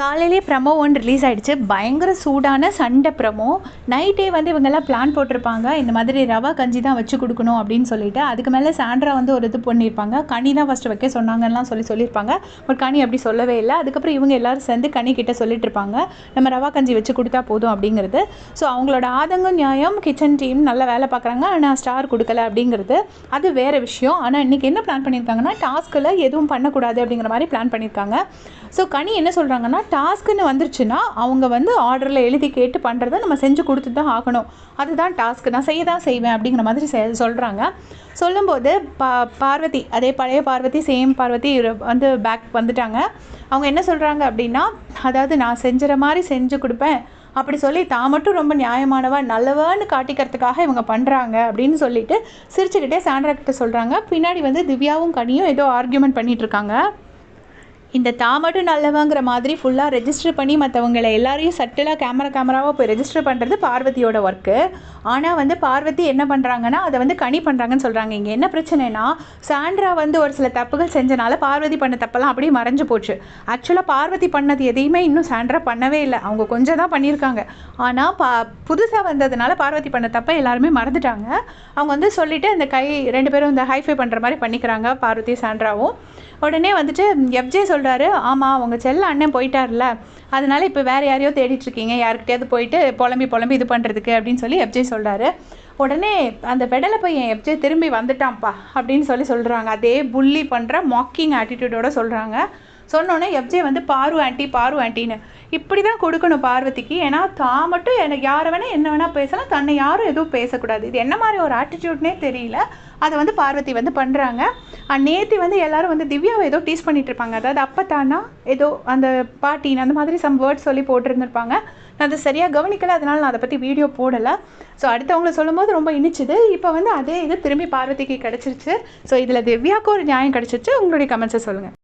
காலையிலேயே ப்ரமோ ஒன்று ரிலீஸ் ஆகிடுச்சு. பயங்கர சூடான சண்டை ப்ரமோ. நைட்டே வந்து இவங்கெல்லாம் பிளான் போட்டிருப்பாங்க, இந்த மாதிரி ரவா கஞ்சி தான் வச்சு கொடுக்கணும் அப்படின்னு சொல்லிட்டு. அதுக்கு மேலே சாண்ட்ரா வந்து ஒரு இது பண்ணியிருப்பாங்க, கனி தான் ஃபஸ்ட்டு வைக்க சொன்னாங்கலாம் சொல்லியிருப்பாங்க. பட் கனி அப்படி சொல்லவே இல்லை. அதுக்கப்புறம் இவங்க எல்லோரும் சேர்ந்து கனி கிட்ட சொல்லிட்டு இருப்பாங்க, நம்ம ரவா கஞ்சி வச்சு கொடுத்தா போதும் அப்படிங்கிறது. ஸோ அவங்களோட ஆதங்கம் நியாயம். கிச்சன் டீம் நல்லா வேலை பார்க்குறாங்க, ஆனால் ஸ்டார் கொடுக்கல அப்படிங்கிறது அது வேறு விஷயம். ஆனால் இன்றைக்கி என்ன பிளான் பண்ணியிருக்காங்கன்னா, டாஸ்கில் எதுவும் பண்ணக்கூடாது அப்படிங்கிற மாதிரி பிளான் பண்ணியிருக்காங்க. ஸோ கனி என்ன சொல்கிறாங்கன்னா, டாஸ்க்குன்னு வந்துருச்சுன்னா அவங்க வந்து ஆர்டரில் எழுதி கேட்டு பண்ணுறத நம்ம செஞ்சு கொடுத்து தான் ஆகணும். அதுதான் டாஸ்க்கு, நான் செய்ய தான் செய்வேன் அப்படிங்கிற மாதிரி சொல்கிறாங்க. சொல்லும்போது பார்வதி, அதே பழைய பார்வதி, சேம் பார்வதி வந்து பேக் வந்துட்டாங்க. அவங்க என்ன சொல்கிறாங்க அப்படின்னா, அதாவது நான் செஞ்சுற மாதிரி செஞ்சு கொடுப்பேன் அப்படி சொல்லி தான் மட்டும் ரொம்ப நியாயமானவா நல்லவான்னு காட்டிக்கிறதுக்காக இவங்க பண்ணுறாங்க அப்படின்னு சொல்லிட்டு சிரிச்சுக்கிட்டே சாண்ட்ரா கிட்ட சொல்கிறாங்க. பின்னாடி வந்து திவ்யாவும் கனியும் ஏதோ ஆர்கியூமெண்ட் பண்ணிகிட்டு இருக்காங்க. இந்த மட்டும் நல்லவங்கிற மாதிரி ஃபுல்லாக ரெஜிஸ்டர் பண்ணி மற்றவங்களை எல்லாரையும் சட்டிலாக கேமராவாக போய் ரெஜிஸ்டர் பண்ணுறது பார்வதியோட ஒர்க்கு. ஆனால் வந்து பார்வதி என்ன பண்ணுறாங்கன்னா, அதை வந்து கனி பண்ணுறாங்கன்னு சொல்கிறாங்க. இங்கே என்ன பிரச்சனைனா, சாண்ட்ரா வந்து ஒரு சில தப்புகள் செஞ்சனால பார்வதி பண்ண தப்பெல்லாம் அப்படியே மறைஞ்சு போச்சு. ஆக்சுவலாக பார்வதி பண்ணது எதையுமே இன்னும் சாண்ட்ரா பண்ணவே இல்லை. அவங்க கொஞ்சம் தான் பண்ணியிருக்காங்க. ஆனால் புதுசாக வந்ததுனால பார்வதி பண்ண தப்பை எல்லாருமே மறந்துட்டாங்க. அவங்க வந்து சொல்லிவிட்டு அந்த ரெண்டு பேரும் இந்த ஹைஃபை பண்ணுற மாதிரி பண்ணிக்கிறாங்க, பார்வதி சாண்ட்ராவும். உடனே வந்துட்டு எஃப்ஜே சொல்கிறாரு, ஆமாம் உங்கள் செல்ல அண்ணன் போயிட்டார்ல, அதனால் இப்போ வேறு யாரையோ தேடிட்டுருக்கீங்க, யாருக்கிட்டையாவது போயிட்டு புலம்பி இது பண்ணுறதுக்கு அப்படின்னு சொல்லி எஃப்ஜே சொல்கிறாரு. உடனே அந்த வெடலை பையன் எஃப்ஜே திரும்பி வந்துட்டான்ப்பா அப்படின்னு சொல்கிறாங்க. அதே புள்ளி பண்ணுற மாக்கிங் ஆட்டிடியூடோடு சொல்கிறாங்க. சொன்னோன்னே எஃப்ஜே வந்து பாரு ஆண்டின்னு இப்படி தான் கொடுக்கணும் பார்வதிக்கு. ஏன்னா தான் மட்டும் எனக்கு யாரை வேணால் என்ன வேணால் பேசலாம், தன்னை யாரும் எதுவும் பேசக்கூடாது. இது என்ன மாதிரி ஒரு ஆட்டிடியூட்னே தெரியல. அதை வந்து பார்வதி வந்து பண்ணுறாங்க. நேற்று வந்து எல்லோரும் வந்து திவ்யாவை ஏதோ டீஸ் பண்ணிகிட்டு இருப்பாங்க. அதாவது அப்பத்தானா ஏதோ அந்த பாட்டின்னு அந்த மாதிரி சம் வேர்ட்ஸ் சொல்லி போட்டிருந்துருப்பாங்க. நான் அதை சரியாக கவனிக்கலை, அதனால் நான் அதை பற்றி வீடியோ போடலை. ஸோ அடுத்தவங்களை சொல்லும்போது ரொம்ப இனிச்சுது. இப்போ வந்து அதே இது திரும்பி பார்வதிக்கு கிடச்சிருச்சு. ஸோ இதில் திவ்யாவுக்கு ஒரு நியாயம் கிடச்சிருச்சு. உங்களுடைய கமெண்ட்ஸை சொல்லுங்கள்.